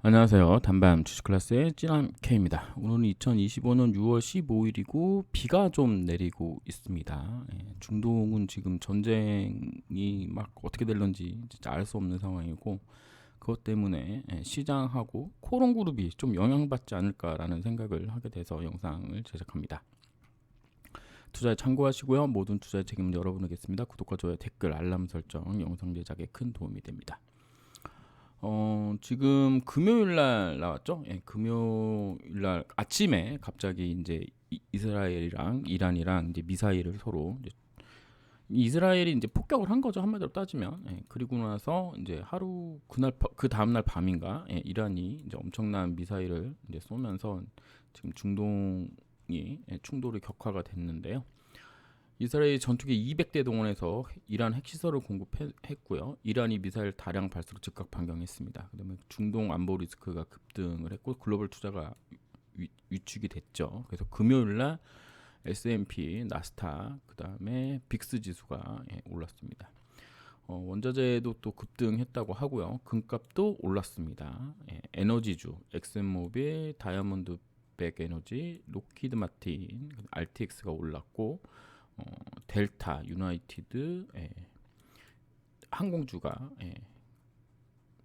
안녕하세요. 단밤 주식 클래스의 찌남 K입니다. 오늘은 2025년 6월 15일이고 비가 좀 내리고 있습니다. 중동은 지금 전쟁이 막 어떻게 될런지 진짜 알 수 없는 상황이고 그것 때문에 시장하고 코론 그룹이 좀 영향받지 않을까라는 생각을 하게 돼서 영상을 제작합니다. 투자에 참고하시고요. 모든 투자의 책임은 여러분에게있습니다. 구독과 좋아요, 댓글, 알람 설정 영상 제작에 큰 도움이 됩니다. 지금 금요일 날 나왔죠? 금요일 날 아침에 갑자기 이제 이스라엘이랑 이란이랑 이제 미사일을 서로 이제 이스라엘이 이제 폭격을 한 거죠. 한마디로 따지면. 그리고 나서 이제 하루 그 다음 날 밤인가 이란이 이제 엄청난 미사일을 이제 쏘면서 지금 중동이 충돌이 격화가 됐는데요. 이스라엘 전투기 200대 동원해서 이란 핵시설을 공급했고요. 이란이 미사일 다량 발사로 즉각 반경했습니다. 그다음에 중동 안보 리스크가 급등을 했고 글로벌 투자가 위축이 됐죠. 그래서 금요일 날 S&P, 나스닥, 그다음에 빅스 지수가 올랐습니다. 원자재도 또 급등했다고 하고요. 금값도 올랐습니다. 에너지주, 엑슨모빌, 다이아몬드 백 에너지, 로키드 마틴, RTX가 올랐고 델타, 유나이티드, 항공주가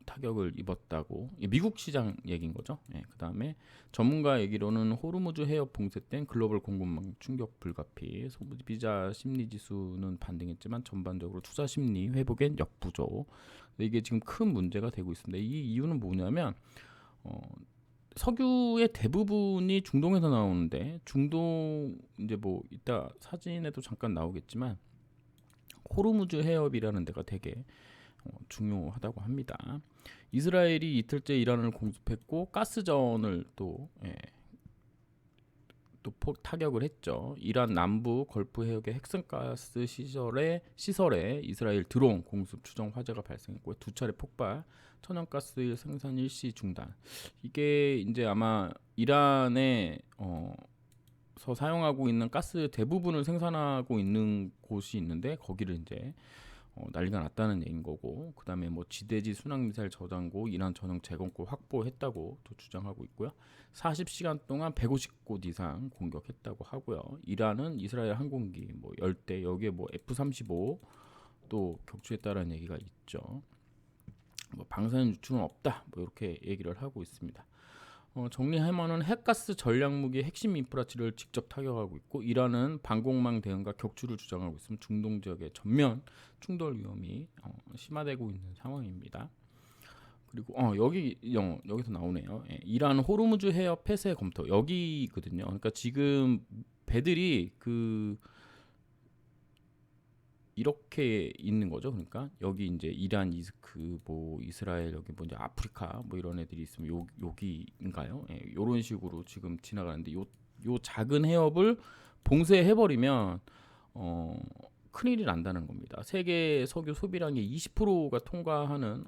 타격을 입었다고 미국 시장 얘기인 거죠. 그 다음에 전문가 얘기로는 호르무즈 해협 봉쇄 땐 글로벌 공급망 충격 불가피, 소비자 심리 지수는 반등했지만 전반적으로 투자 심리 회복엔 역부족. 이게 지금 큰 문제가 되고 있습니다. 이 이유는 뭐냐면 석유의 대부분이 중동에서 나오는데 중동 이제 뭐 이따 사진에도 잠깐 나오겠지만 호르무즈 해협이라는 데가 되게 중요하다고 합니다. 이스라엘이 이틀째 이란을 공습했고 가스전을 또 타격을 했죠. 이란 남부 걸프 해역의 핵성가스 시설에 이스라엘 드론 공습 추정 화재가 발생했고 두 차례 폭발, 천연가스 생산 일시 중단. 이게 이제 아마 이란에 서 사용하고 있는 가스 대부분을 생산하고 있는 곳이 있는데 거기를 이제 난리가 났다는 얘기인 거고, 그 다음에 뭐 지대지 순항미사일 저장고 이란 전용 제공권 확보했다고 또 주장하고 있고요. 40시간 동안 150곳 이상 공격했다고 하고요. 이란은 이스라엘 항공기 뭐 10대, 여기에 뭐 F-35 또 격추했다라는 얘기가 있죠. 뭐 방사능 유출은 없다, 뭐 이렇게 얘기를 하고 있습니다. 정리하면은 핵가스 전략무기 핵심 인프라치를 직접 타격하고 있고, 이란은 방공망 대응과 격추를 주장하고 있으면 중동 지역의 전면 충돌 위험이 심화되고 있는 상황입니다. 그리고 여기서 나오네요. 이란 호르무즈 해협 폐쇄 검토, 여기거든요. 그러니까 지금 배들이 이렇게 있는 거죠. 그러니까 여기 이제 이란, 이스크, 뭐 이스라엘, 여기 뭐 이제 아프리카 뭐 이런 애들이 있으면 여기인가요? 이런 식으로 지금 지나가는데 요 작은 해협을 봉쇄해 버리면 큰일이 난다는 겁니다. 세계 석유 소비량의 20%가 통과하는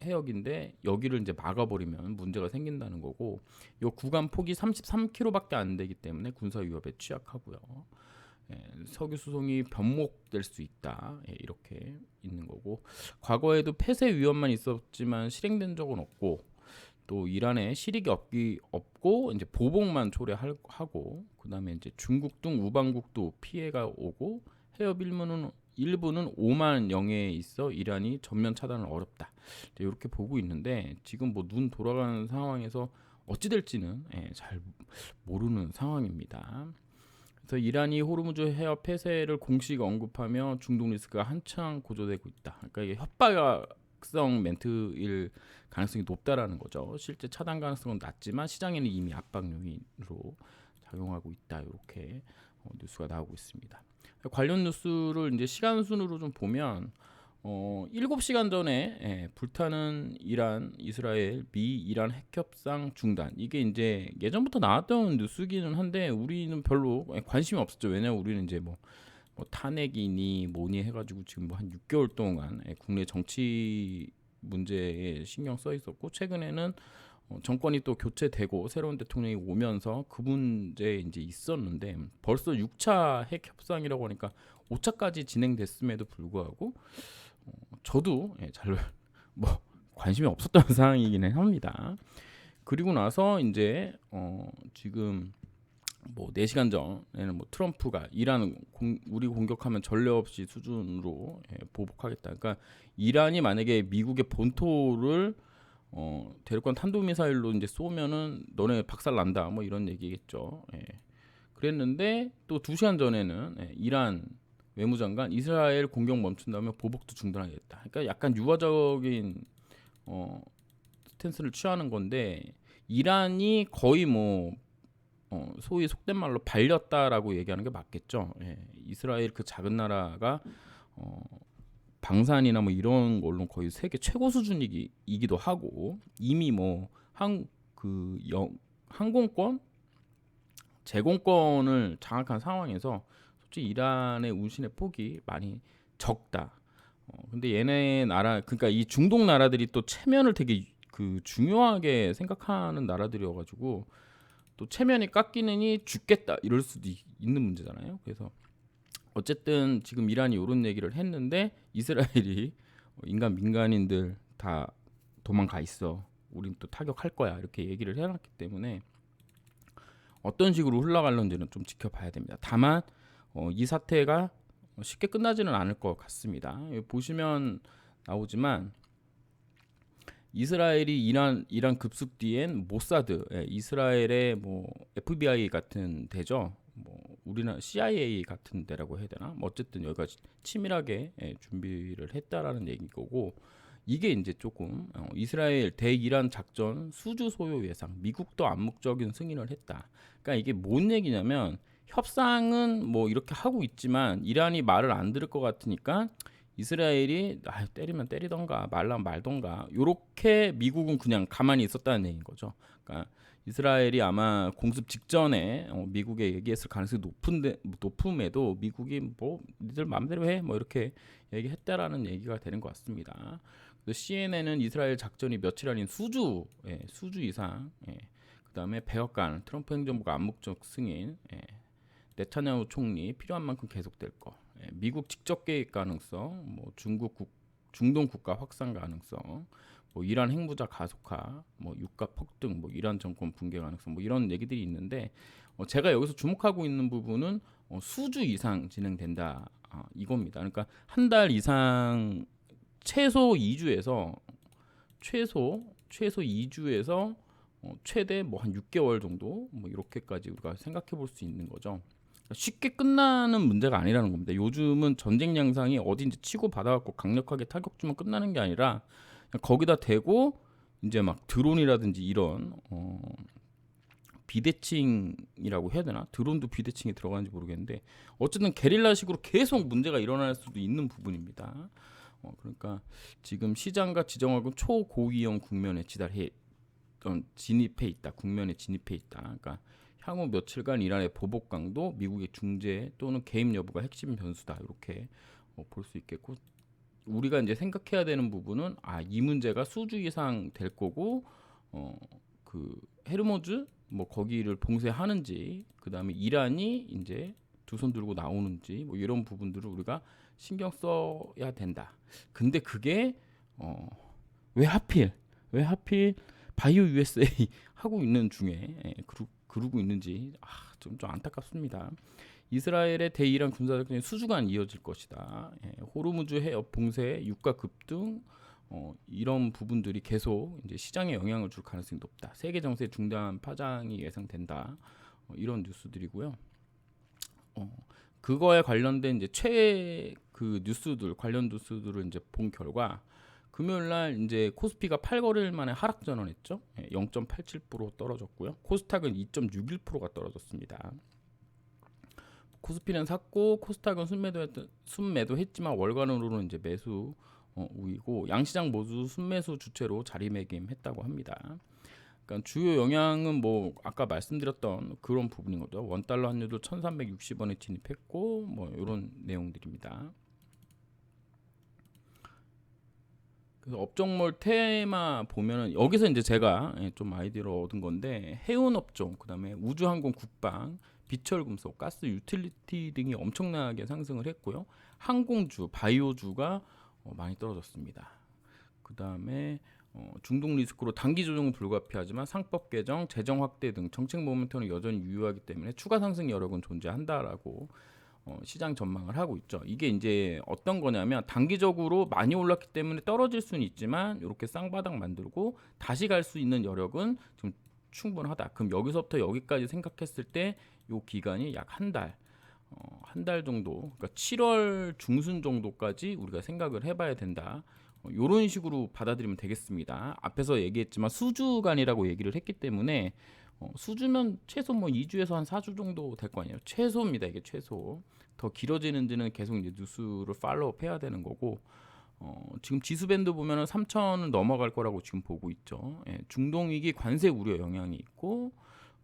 해역인데 여기를 이제 막아버리면 문제가 생긴다는 거고, 요 구간 폭이 33km밖에 안 되기 때문에 군사 위협에 취약하고요. 석유 수송이 변목될 수 있다, 이렇게 있는 거고, 과거에도 폐쇄 위험만 있었지만 실행된 적은 없고, 또 이란에 실익이 없고 이제 보복만 초래하고, 그 다음에 이제 중국 등 우방국도 피해가 오고, 해협 일부는 5만 영해에 있어 이란이 전면 차단은 어렵다, 이렇게 보고 있는데 지금 뭐 눈 돌아가는 상황에서 어찌 될지는 잘 모르는 상황입니다. 그래서 이란이 호르무즈 해협 폐쇄를 공식 언급하며 중동 리스크가 한창 고조되고 있다. 그러니까 이게 협박성 멘트일 가능성이 높다라는 거죠. 실제 차단 가능성은 낮지만 시장에는 이미 압박 요인으로 작용하고 있다, 이렇게 뉴스가 나오고 있습니다. 관련 뉴스를 이제 시간 순으로 좀 보면 7시간 전에 불타는 이란, 이스라엘, 미, 이란 핵협상 중단. 이게 이제 예전부터 나왔던 뉴스기는 한데 우리는 별로 관심이 없었죠. 왜냐면 우리는 이제 뭐 탄핵이니 뭐니 해가지고 지금 뭐 한 6개월 동안 국내 정치 문제에 신경 써 있었고, 최근에는 정권이 또 교체되고 새로운 대통령이 오면서 그 문제에 이제 있었는데 벌써 6차 핵 협상이라고 하니까 5차까지 진행됐음에도 불구하고 저도 잘 뭐 관심이 없었던 상황이기는 합니다. 그리고 나서 이제 지금 뭐 4시간 전에는 뭐 트럼프가 이란 우리 공격하면 전례 없이 수준으로 보복하겠다. 그러니까 이란이 만약에 미국의 본토를 대륙간 탄도미사일로 이제 쏘면은 너네 박살 난다. 뭐 이런 얘기겠죠. 그랬는데 또 2시간 전에는 이란 외무장관 이스라엘 공격 멈춘다면 보복도 중단하겠다. 그러니까 약간 유화적인 스탠스를 취하는 건데 이란이 거의 뭐 소위 속된 말로 발렸다라고 얘기하는 게 맞겠죠. 이스라엘 그 작은 나라가 방산이나 뭐 이런 걸로 거의 세계 최고 수준이기도 하고 이미 뭐 항공권 제공권을 장악한 상황에서 솔직히 이란의 운신의 폭이 많이 적다. 근데 얘네 나라 그러니까 이 중동 나라들이 또 체면을 되게 그 중요하게 생각하는 나라들이어가지고 또 체면이 깎이느니 죽겠다 이럴 수도 있는 문제잖아요. 그래서 어쨌든 지금 이란이 이런 얘기를 했는데 이스라엘이 인간 민간인들 다 도망가 있어. 우린 또 타격할 거야. 이렇게 얘기를 해놨기 때문에 어떤 식으로 흘러갈런지는 좀 지켜봐야 됩니다. 다만 이 사태가 쉽게 끝나지는 않을 것 같습니다. 보시면 나오지만 이스라엘이 이란 급습 뒤엔 모사드, 이스라엘의 뭐 FBI 같은 데죠. 뭐 우리나라 CIA 같은 데라고 해야 되나? 뭐 어쨌든 여기가 치밀하게 준비를 했다라는 얘기고 이게 이제 조금 이스라엘 대이란 작전 수주 소요 예상 미국도 암묵적인 승인을 했다. 그러니까 이게 뭔 얘기냐면 협상은 뭐 이렇게 하고 있지만 이란이 말을 안 들을 것 같으니까 이스라엘이 때리면 때리던가 말라면 말던가 요렇게 미국은 그냥 가만히 있었다는 얘기인 거죠. 그러니까 이스라엘이 아마 공습 직전에 미국에 얘기했을 가능성이 높음에도 미국이 뭐 니들 마음대로 해 뭐 이렇게 얘기했다라는 얘기가 되는 것 같습니다. CNN은 이스라엘 작전이 며칠 아닌 수주 이상 그다음에 백악관 트럼프 행정부가 암묵적 승인 네타냐후 총리 필요한 만큼 계속될 거 미국 직접 개입 가능성 뭐 중동 국가 확산 가능성 뭐 이란 핵무장 가속화 뭐 유가 폭등 뭐 이란 정권 붕괴 가능성 뭐 이런 얘기들이 있는데 제가 여기서 주목하고 있는 부분은 수주 이상 진행된다 이겁니다. 그러니까 한 달 이상 최소 2주에서 최소 2주에서 최대 뭐 한 6개월 정도 뭐 이렇게까지 우리가 생각해 볼 수 있는 거죠. 쉽게 끝나는 문제가 아니라는 겁니다. 요즘은 전쟁 양상이 어딘지 치고 받아갖고 강력하게 타격 주면 끝나는 게 아니라 거기다 대고 이제 막 드론이라든지 이런 비대칭이라고 해야 되나? 드론도 비대칭이 들어가는지 모르겠는데 어쨌든 게릴라식으로 계속 문제가 일어날 수도 있는 부분입니다. 그러니까 지금 시장과 지정학은 초고위험 국면에 진입해 있다. 국면에 진입해 있다. 그러니까 향후 며칠간 이란의 보복 강도, 미국의 중재 또는 개입 여부가 핵심 변수다. 이렇게 볼 수 있겠고 우리가 이제 생각해야 되는 부분은 이 문제가 수주 이상 될 거고 그 헤르모즈 뭐 거기를 봉쇄하는지 그다음에 이란이 이제 두 손 들고 나오는지 뭐 이런 부분들을 우리가 신경 써야 된다. 근데 그게 왜 하필 바이오 USA 하고 있는 중에 그러고 있는지 좀 안타깝습니다. 이스라엘의 대이란 군사작전이 수주간 이어질 것이다. 호르무즈 해협 봉쇄, 유가 급등 이런 부분들이 계속 이제 시장에 영향을 줄 가능성이 높다. 세계 정세 중단 파장이 예상된다. 이런 뉴스들이고요. 그거에 관련된 이제 그 뉴스들 관련 뉴스들을 이제 본 결과 금요일 날 이제 코스피가 8거래일 만에 하락 전환했죠. 0.87% 떨어졌고요. 코스닥은 2.61%가 떨어졌습니다. 코스피는 샀고 코스닥은 순매도했지만 월간으로는 이제 매수 우이고 양시장 모두 순매수 주체로 자리매김했다고 합니다. 그러니까 주요 영향은 뭐 아까 말씀드렸던 그런 부분인 거죠. 원달러 환율도 1,360원에 진입했고 뭐 이런 내용들입니다. 그래서 업종몰 테마 보면은 여기서 이제 제가 좀 아이디어를 얻은 건데 해운 업종, 그다음에 우주항공, 국방, 비철금속, 가스, 유틸리티 등이 엄청나게 상승을 했고요. 항공주, 바이오주가 많이 떨어졌습니다. 그다음에 중동 리스크로 단기 조정은 불가피하지만 상법 개정, 재정 확대 등 정책 모멘텀은 여전히 유효하기 때문에 추가 상승 여력은 존재한다라고 시장 전망을 하고 있죠. 이게 이제 어떤 거냐면 단기적으로 많이 올랐기 때문에 떨어질 수는 있지만 이렇게 쌍바닥 만들고 다시 갈 수 있는 여력은 지금 충분하다. 그럼 여기서부터 여기까지 생각했을 때 이 기간이 약 한 달, 한 달 정도, 그러니까 7월 중순 정도까지 우리가 생각을 해봐야 된다. 이런 식으로 받아들이면 되겠습니다. 앞에서 얘기했지만 수주간이라고 얘기를 했기 때문에 수주면 최소 뭐 2주에서 한 4주 정도 될 거 아니에요. 최소입니다. 이게 최소. 더 길어지는지는 계속 이제 뉴스를 팔로우업 해야 되는 거고 지금 지수 밴드 보면은 3,000은 넘어갈 거라고 지금 보고 있죠. 예, 중동 위기 관세 우려 영향이 있고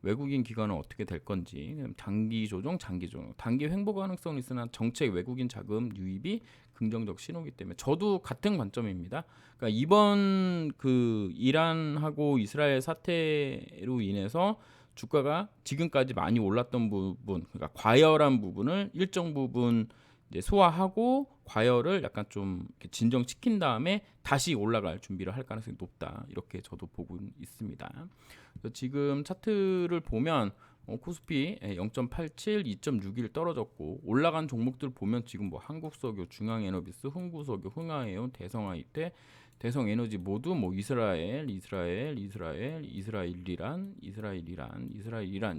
외국인 기관은 어떻게 될 건지 단기 조정, 장기 조정, 단기 횡보 가능성은 있으나 정책 외국인 자금 유입이 긍정적 신호이기 때문에 저도 같은 관점입니다. 그러니까 이번 그 이란하고 이스라엘 사태로 인해서 주가가 지금까지 많이 올랐던 부분, 그러니까 과열한 부분을 일정 부분 이제 소화하고 과열을 약간 좀 진정시킨 다음에 다시 올라갈 준비를 할 가능성이 높다. 이렇게 저도 보고 있습니다. 그래서 지금 차트를 보면 코스피 0.87, 2.61 떨어졌고 올라간 종목들 보면 지금 뭐 한국석유, 중앙에너비스, 흥구석유, 흥하해운, 대성하이테, 대성에너지 모두 뭐 이스라엘, 이란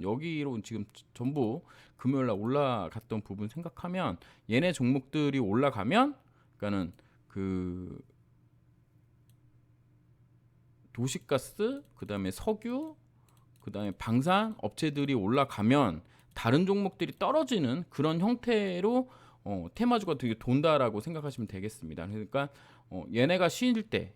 여기로 지금 전부 금요일날 올라갔던 부분 생각하면 얘네 종목들이 올라가면 그러니까는 그 도시가스, 그다음에 석유, 그다음에 방산 업체들이 올라가면 다른 종목들이 떨어지는 그런 형태로 테마주가 되게 돈다라고 생각하시면 되겠습니다. 그러니까 얘네가 쉴 때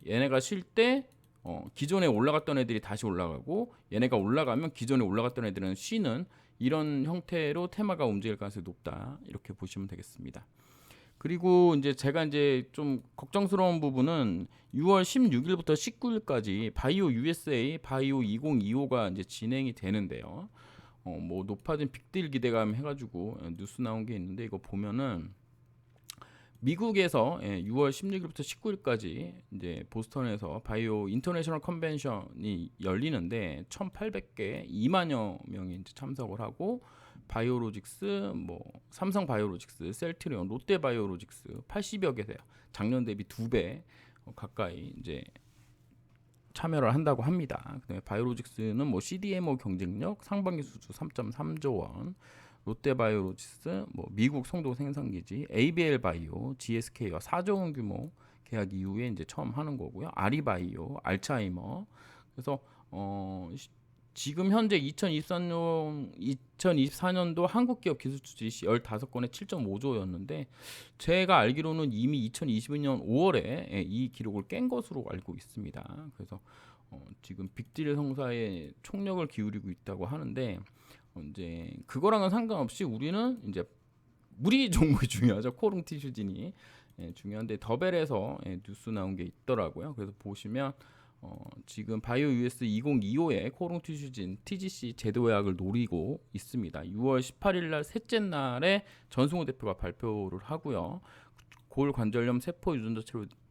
기존에 올라갔던 애들이 다시 올라가고 얘네가 올라가면 기존에 올라갔던 애들은 쉬는 이런 형태로 테마가 움직일 가능성이 높다. 이렇게 보시면 되겠습니다. 그리고 이제 제가 이제 좀 걱정스러운 부분은 6월 16일부터 19일까지 바이오 USA, 바이오 2025가 이제 진행이 되는데요. 뭐 높아진 빅딜 기대감 해가지고 뉴스 나온 게 있는데 이거 보면은 미국에서 6월 16일부터 19일까지 이제 보스턴에서 바이오 인터내셔널 컨벤션이 열리는데 1,800개 2만여 명이 이제 참석을 하고 바이오로직스, 뭐 삼성 바이오로직스, 셀트리온, 롯데 바이오로직스 80여 개 돼요. 작년 대비 2배 가까이 이제 참여를 한다고 합니다. 그다음에 바이오로직스는 뭐 CDMO 경쟁력, 상반기 수주 3.3조 원, 롯데바이오로직스, 뭐 미국 송도 생산기지, ABL 바이오, GSK와 4조 원 규모 계약 이후에 이제 처음 하는 거고요. 아리바이오, 알츠하이머. 그래서 지금 현재 2024년도 한국 기업 기술 수지 15건에 7.5조였는데 제가 알기로는 이미 2022년 5월에 이 기록을 깬 것으로 알고 있습니다. 그래서 지금 빅딜 성사에 총력을 기울이고 있다고 하는데 이제 그거랑은 상관없이 우리는 이제 우리 종목이 중요하죠. 코롱 티슈진이 중요한데 더벨에서 뉴스 나온 게 있더라고요. 그래서 보시면 지금 바이오 US 2025에 코롱 티슈진 TGC 제도 예약을 노리고 있습니다. 6월 18일 날 셋째 날에 전승호 대표가 발표를 하고요. 골관절염 세포 유전자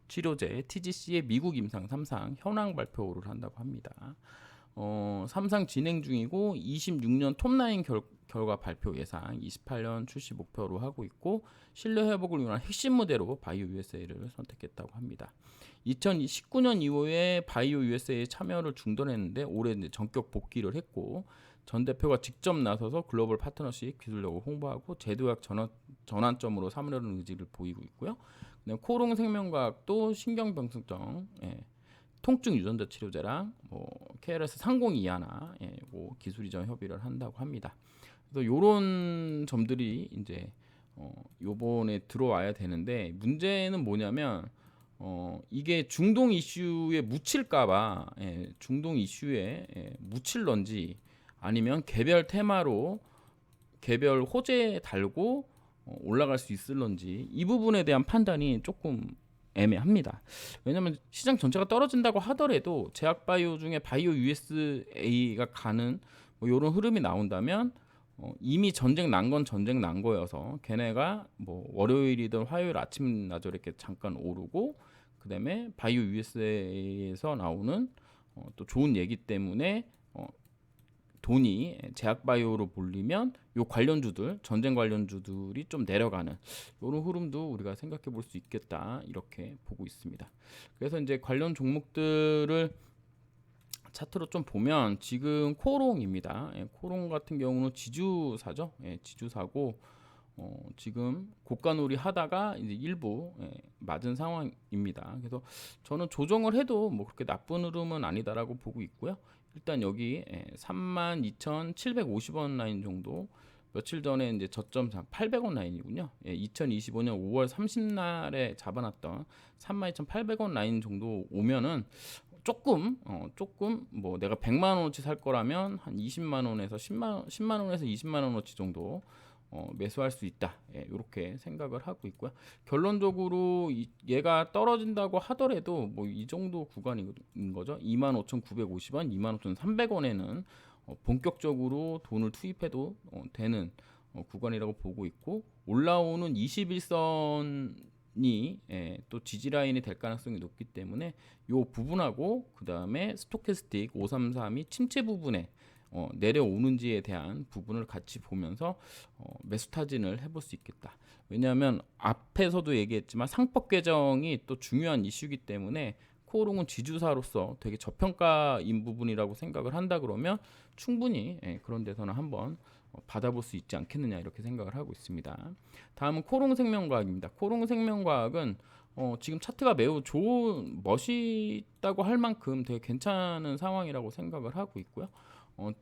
치료제 TGC의 미국 임상 3상 현황 발표를 한다고 합니다. 3상 진행 중이고 26년 톱라인 결과 발표 예상 28년 출시 목표로 하고 있고 신뢰 회복을 위한 핵심 무대로 바이오 USA를 선택했다고 합니다. 2019년 이후에 바이오 USA에 참여를 중단했는데 올해 이제 전격 복귀를 했고 전 대표가 직접 나서서 글로벌 파트너십 기술력을 홍보하고 제도약 전환점으로 삼으려는 의지를 보이고 있고요. 코롱 생명과학도 신경병증성 통증 유전자 치료제랑 뭐 KRS 3021 뭐 기술 이전 협의를 한다고 합니다. 그래서 이런 점들이 이제 요번에 들어와야 되는데 문제는 뭐냐면 이게 중동 이슈에 묻힐까봐 중동 이슈에 묻힐런지 아니면 개별 테마로 개별 호재 달고 올라갈 수 있을런지 이 부분에 대한 판단이 조금 애매합니다. 왜냐하면 시장 전체가 떨어진다고 하더라도 제약바이오 중에 바이오 USA가 가는 뭐 이런 흐름이 나온다면 이미 전쟁 난 건 전쟁 난 거여서 걔네가 뭐 월요일이든 화요일 아침 나절 이렇게 잠깐 오르고 그다음에 바이오 USA에서 나오는 또 좋은 얘기 때문에 돈이 제약바이오로 몰리면 요 관련주들, 전쟁 관련주들이 좀 내려가는 이런 흐름도 우리가 생각해 볼 수 있겠다, 이렇게 보고 있습니다. 그래서 이제 관련 종목들을 차트로 좀 보면 지금 코롱입니다. 코롱 같은 경우는 지주사죠. 지주사고 지금 고가놀이 하다가 이제 일부 맞은 상황입니다. 그래서 저는 조정을 해도 뭐 그렇게 나쁜 흐름은 아니다라고 보고 있고요. 일단 여기 32,750원 라인 정도, 며칠 전에 이제 저점 800원 라인이군요. 2025년 5월 30날에 잡아놨던 32,800원 라인 정도 오면은 조금 뭐 내가 100만 원어치 살 거라면 한 20만 원에서 10만 원에서 20만 원어치 정도 매수할 수 있다. 이렇게 생각을 하고 있고요. 결론적으로 얘가 떨어진다고 하더라도 뭐 이 정도 구간인 거죠. 25,950원, 25,300원에는 본격적으로 돈을 투입해도 되는 구간이라고 보고 있고, 올라오는 21선이 또 지지 라인이 될 가능성이 높기 때문에 이 부분하고 그 다음에 스토캐스틱 533이 침체 부분에 내려오는지에 대한 부분을 같이 보면서 매수 타진을 해볼 수 있겠다. 왜냐하면 앞에서도 얘기했지만 상법 개정이 또 중요한 이슈이기 때문에 코오롱은 지주사로서 되게 저평가인 부분이라고 생각을 한다 그러면 충분히 그런 데서는 한번 받아볼 수 있지 않겠느냐, 이렇게 생각을 하고 있습니다. 다음은 코롱생명과학입니다. 코롱생명과학은 지금 차트가 매우 좋은, 멋있다고 할 만큼 되게 괜찮은 상황이라고 생각을 하고 있고요.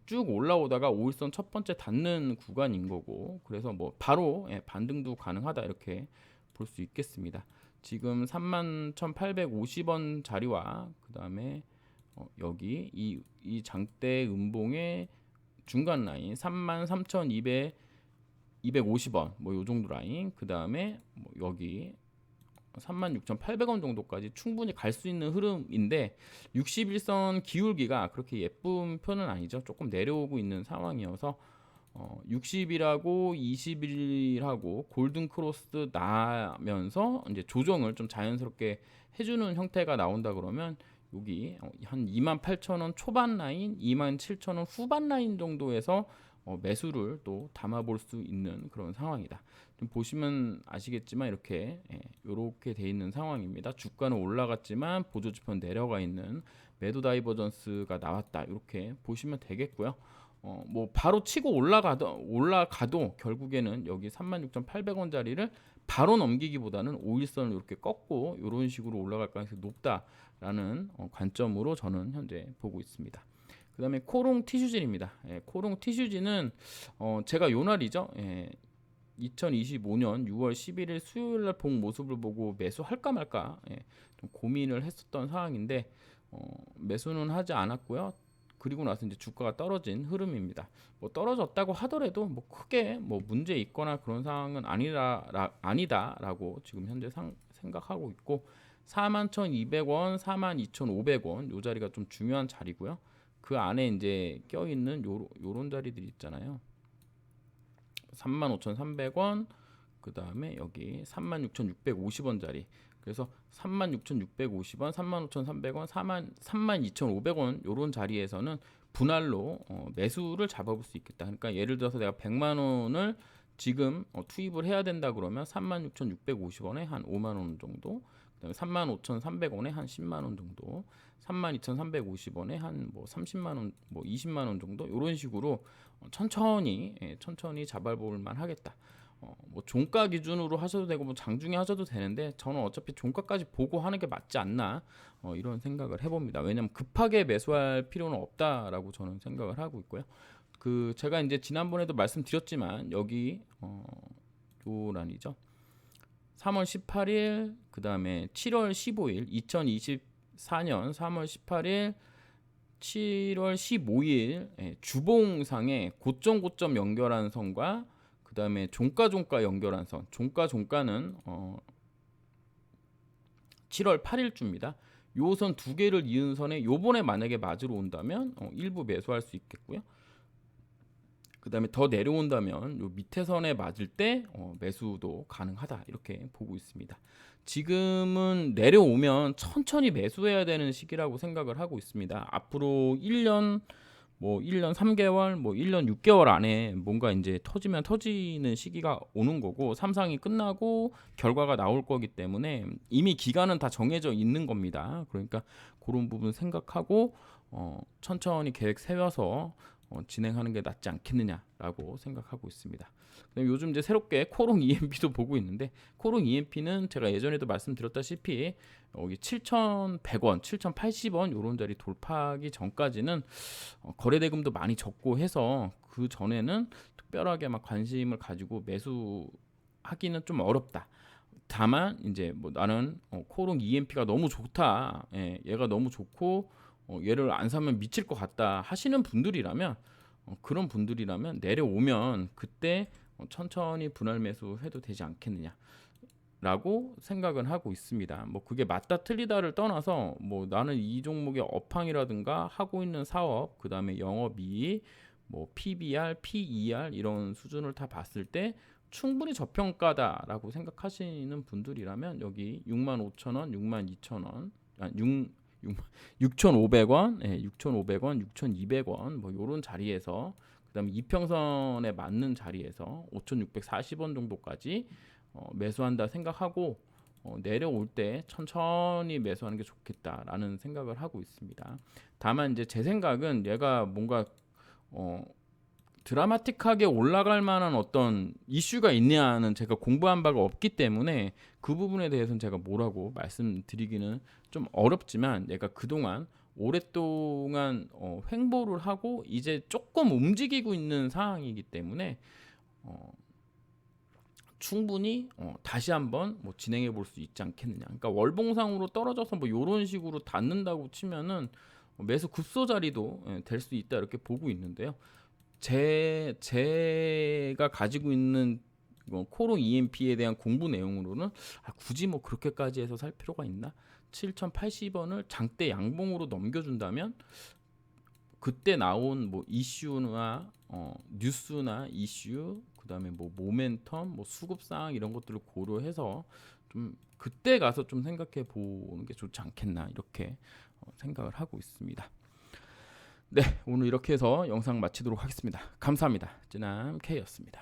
쭉 올라오다가 5일선 첫 번째 닿는 구간인 거고, 그래서 뭐 바로 반등도 가능하다, 이렇게 볼 수 있겠습니다. 지금 31,850원 자리와 그 다음에 여기 이 장대 음봉의 중간 라인 33,250원 뭐 요 정도 라인, 그 다음에 뭐 여기 36,800원 정도까지 충분히 갈 수 있는 흐름인데 61선 기울기가 그렇게 예쁜 편은 아니죠. 조금 내려오고 있는 상황이어서 60일하고 20일하고 골든 크로스 나면서 이제 조정을 좀 자연스럽게 해주는 형태가 나온다 그러면 여기 한 28,000원 초반 라인, 27,000원 후반 라인 정도에서 매수를 또 담아볼 수 있는 그런 상황이다. 좀 보시면 아시겠지만 이렇게 돼 있는 상황입니다. 주가는 올라갔지만 보조지표는 내려가 있는 매도 다이버전스가 나왔다, 이렇게 보시면 되겠고요. 뭐 바로 치고 올라가도 결국에는 여기 36,800원짜리를 바로 넘기기보다는 5일선을 이렇게 꺾고 이런 식으로 올라갈 가능성이 높다라는 관점으로 저는 현재 보고 있습니다. 그 다음에 코롱 티슈진입니다. 코롱 티슈진은 제가 요날이죠. 2025년 6월 11일 수요일날 본 모습을 보고 매수할까 말까 좀 고민을 했었던 상황인데 매수는 하지 않았고요. 그리고 나서 이제 주가가 떨어진 흐름입니다. 뭐 떨어졌다고 하더라도 뭐 크게 뭐 문제 있거나 그런 상황은 아니다라고 지금 현재 생각하고 있고, 41,200원, 42,500원 요 자리가 좀 중요한 자리고요. 그 안에 이제 껴있는 요런 자리들이 있잖아요. 35,300원, 그 다음에 여기 36,650원 자리. 그래서 36,650원, 35,300원, 32,500원 요런 자리에서는 분할로 매수를 잡아볼 수 있겠다. 그러니까 예를 들어서 내가 100만 원을 지금 투입을 해야 된다 그러면 36,650원에 한 5만 원 정도, 그다음에 35,300원에 한 10만 원 정도, 32,350원에 한 뭐 30만 원, 뭐 20만 원 정도, 이런 식으로 천천히 잡아볼 만하겠다. 뭐 종가 기준으로 하셔도 되고 뭐 장중에 하셔도 되는데 저는 어차피 종가까지 보고 하는 게 맞지 않나, 이런 생각을 해봅니다. 왜냐면 급하게 매수할 필요는 없다라고 저는 생각을 하고 있고요. 그 제가 이제 지난번에도 말씀드렸지만 여기 요란이죠. 3월 18일, 그 다음에 7월 15일, 2024년 3월 18일, 7월 15일 주봉상의 고점 연결한 선과 그 다음에 종가 연결한 선, 종가는 7월 8일주입니다. 요 선 두 개를 이은 선에 요번에 만약에 맞으러 온다면 일부 매수할 수 있겠고요. 그 다음에 더 내려온다면 요 밑에 선에 맞을 때 매수도 가능하다, 이렇게 보고 있습니다. 지금은 내려오면 천천히 매수해야 되는 시기라고 생각을 하고 있습니다. 앞으로 1년 뭐 1년 3개월, 뭐 1년 6개월 안에 뭔가 이제 터지면 터지는 시기가 오는 거고, 삼상이 끝나고 결과가 나올 거기 때문에 이미 기간은 다 정해져 있는 겁니다. 그러니까 그런 부분 생각하고 천천히 계획 세워서 진행하는 게 낫지 않겠느냐라고 생각하고 있습니다. 요즘 이제 새롭게 코롱 EMP도 보고 있는데, 코롱 EMP는 제가 예전에도 말씀드렸다시피 여기 7,100원, 7,080원 이런 자리 돌파하기 전까지는 거래대금도 많이 적고 해서 그 전에는 특별하게 막 관심을 가지고 매수하기는 좀 어렵다. 다만 이제 뭐 나는 코롱 EMP가 너무 좋다, 예, 얘가 너무 좋고 얘를 안 사면 미칠 것 같다 하시는 분들이라면, 그런 분들이라면 내려오면 그때 천천히 분할 매수해도 되지 않겠느냐 라고 생각은 하고 있습니다. 뭐 그게 맞다 틀리다를 떠나서 뭐 나는 이 종목의 업황이라든가 하고 있는 사업, 그 다음에 영업이익, 뭐 PBR, PER 이런 수준을 다 봤을 때 충분히 저평가다라고 생각하시는 분들이라면 여기 65,000원, 62,000원, 6,500원, 예, 6,500원, 6,200원 뭐 요런 자리에서, 그다음에 이평선에 맞는 자리에서 5,640원 정도까지 매수한다 생각하고 내려올 때 천천히 매수하는 게 좋겠다라는 생각을 하고 있습니다. 다만 이제 제 생각은 얘가 뭔가 드라마틱하게 올라갈 만한 어떤 이슈가 있냐는 제가 공부한 바가 없기 때문에 그 부분에 대해서는 제가 뭐라고 말씀드리기는 좀 어렵지만, 얘가 그동안 오랫동안 횡보를 하고 이제 조금 움직이고 있는 상황이기 때문에 충분히 다시 한번 뭐 진행해 볼 수 있지 않겠느냐. 그러니까 월봉상으로 떨어져서 뭐 이런 식으로 닿는다고 치면은 매수 급소 자리도 될 수 있다 이렇게 보고 있는데요. 제가 가지고 있는 코롱 EMP에 대한 공부 내용으로는 굳이 뭐 그렇게까지 해서 살 필요가 있나? 7,080원을 장대 양봉으로 넘겨준다면 그때 나온 뭐 이슈나 뉴스나 이슈, 그다음에 뭐 모멘텀, 뭐 수급상 이런 것들을 고려해서 좀 그때 가서 좀 생각해 보는 게 좋지 않겠나 이렇게 생각을 하고 있습니다. 네, 오늘 이렇게 해서 영상 마치도록 하겠습니다. 감사합니다. 쯔남 K였습니다.